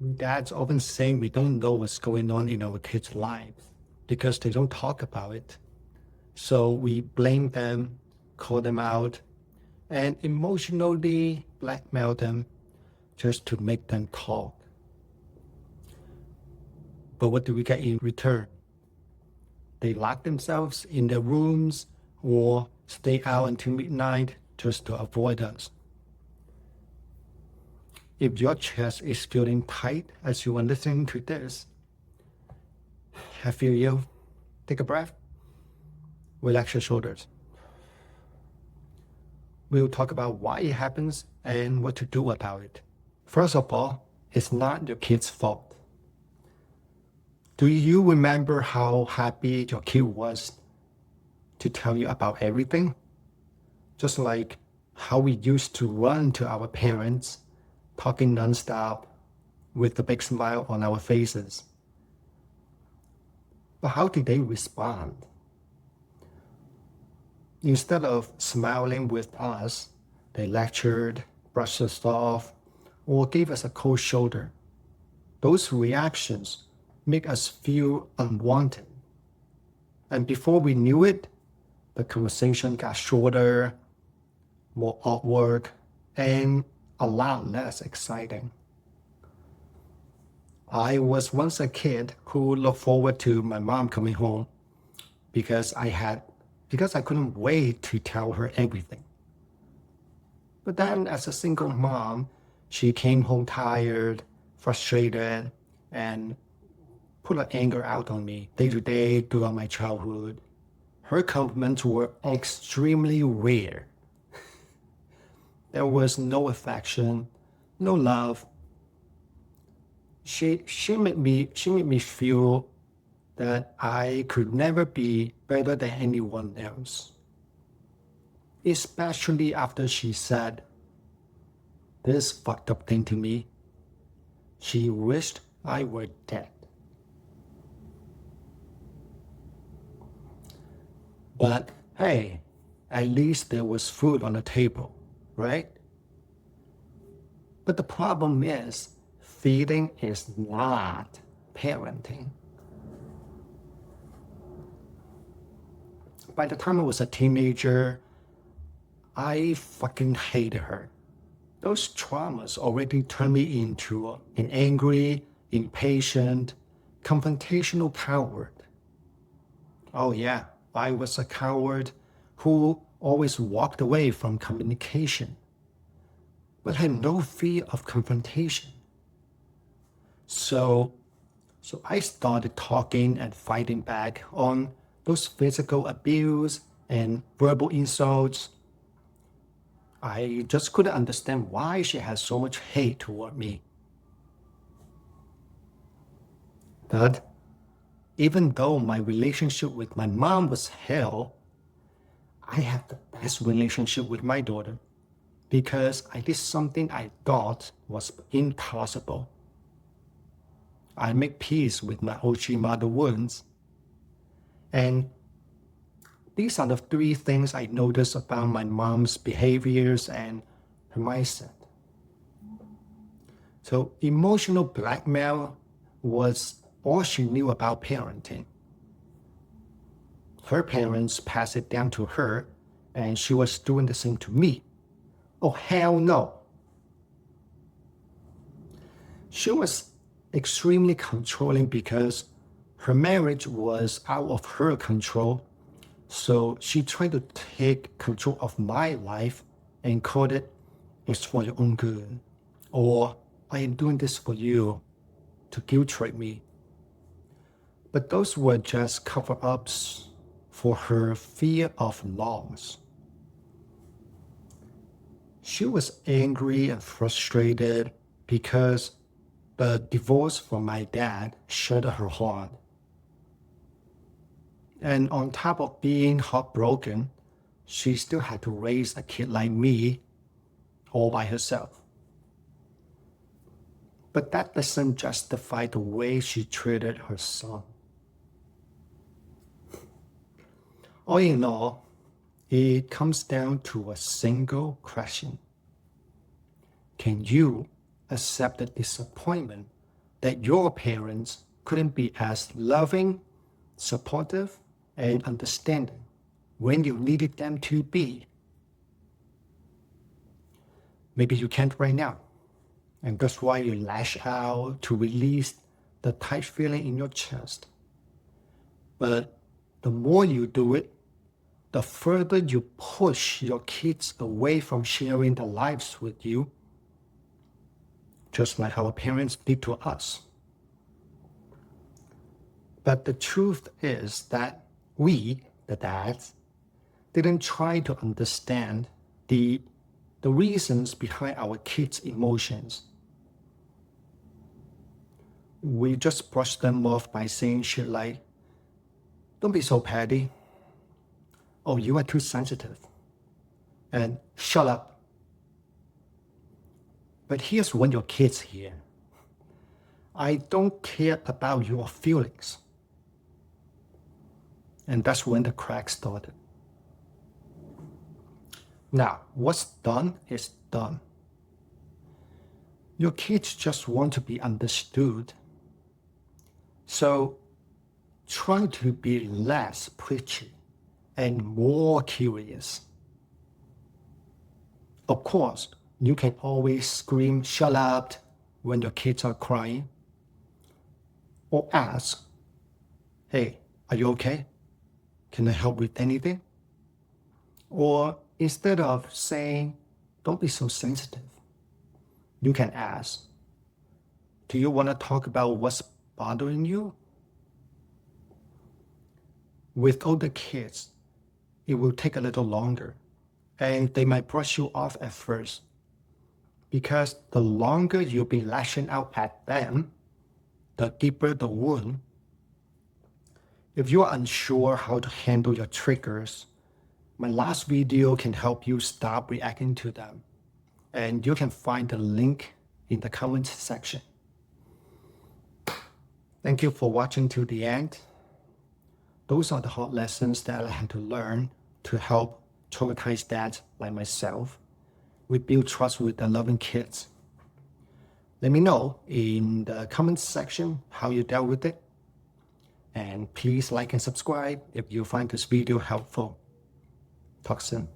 Dads often say we don't know what's going on in our kids' lives because they don't talk about it. So we blame them, call them out, and emotionally blackmail them just to make them talk. But what do we get in return? They lock themselves in their rooms or stay out until midnight just to avoid us. If your chest is feeling tight as you are listening to this, I feel you. Take a breath. Relax your shoulders. We'll talk about why it happens and what to do about it. First of all, it's not your kid's fault. Do you remember how happy your kid was to tell you about everything? Just like how we used to run to our parents, talking nonstop with a big smile on our faces. But how did they respond? Instead of smiling with us, they lectured, brushed us off, or gave us a cold shoulder. Those reactions make us feel unwanted. And before we knew it, the conversation got shorter, more awkward, and a lot less exciting. I was once a kid who looked forward to my mom coming home because I couldn't wait to tell her everything. But then as a single mom, she came home tired, frustrated, and put her anger out on me day to day throughout my childhood. Her compliments were extremely rare. There was no affection, no love. She made me feel that I could never be better than anyone else. Especially after she said this fucked up thing to me. She wished I were dead. But hey, at least there was food on the table, right? But the problem is, feeding is not parenting. By the time I was a teenager, I fucking hated her. Those traumas already turned me into an angry, impatient, confrontational coward. Oh yeah, I was a coward who always walked away from communication, but had no fear of confrontation. So I started talking and fighting back on those physical abuse and verbal insults. I just couldn't understand why she had so much hate toward me. But even though my relationship with my mom was hell, I had the best relationship with my daughter because I did something I thought was impossible. I make peace with my Ochimata wounds. And these are the three things I noticed about my mom's behaviors and her mindset. So emotional blackmail was all she knew about parenting. Her parents passed it down to her, and she was doing the same to me. Oh, hell no. She was extremely controlling because her marriage was out of her control. So she tried to take control of my life and called it, "It's for your own good," or "I am doing this for you," to guilt trip me. But those were just cover-ups for her fear of loss. She was angry and frustrated because the divorce from my dad shattered her heart. And on top of being heartbroken, she still had to raise a kid like me all by herself. But that doesn't justify the way she treated her son. All in all, it comes down to a single question. Can you accept the disappointment that your parents couldn't be as loving, supportive, and understanding when you needed them to be. Maybe you can't right now, and that's why you lash out to release the tight feeling in your chest. But the more you do it, the further you push your kids away from sharing their lives with you, just like our parents did to us. But the truth is that we, the dads, didn't try to understand the reasons behind our kids' emotions. We just brush them off by saying shit like, "Don't be so petty," "Oh, you are too sensitive," and "Shut up." But here's when your kids hear, "I don't care about your feelings." And that's when the cracks started. Now, what's done is done. Your kids just want to be understood. So try to be less preachy and more curious. Of course, you can always scream "shut up" when your kids are crying. Or ask, "Hey, are you okay? Can I help with anything?" Or instead of saying, "Don't be so sensitive," you can ask, "Do you want to talk about what's bothering you?" With older kids, it will take a little longer, and they might brush you off at first, because the longer you'll be lashing out at them, the deeper the wound. If you're unsure how to handle your triggers, my last video can help you stop reacting to them, and you can find the link in the comments section. Thank you for watching to the end. Those are the hard lessons that I had to learn to help traumatized dads like myself rebuild trust with their loving kids. Let me know in the comments section how you dealt with it. And please like and subscribe if you find this video helpful. Talk soon.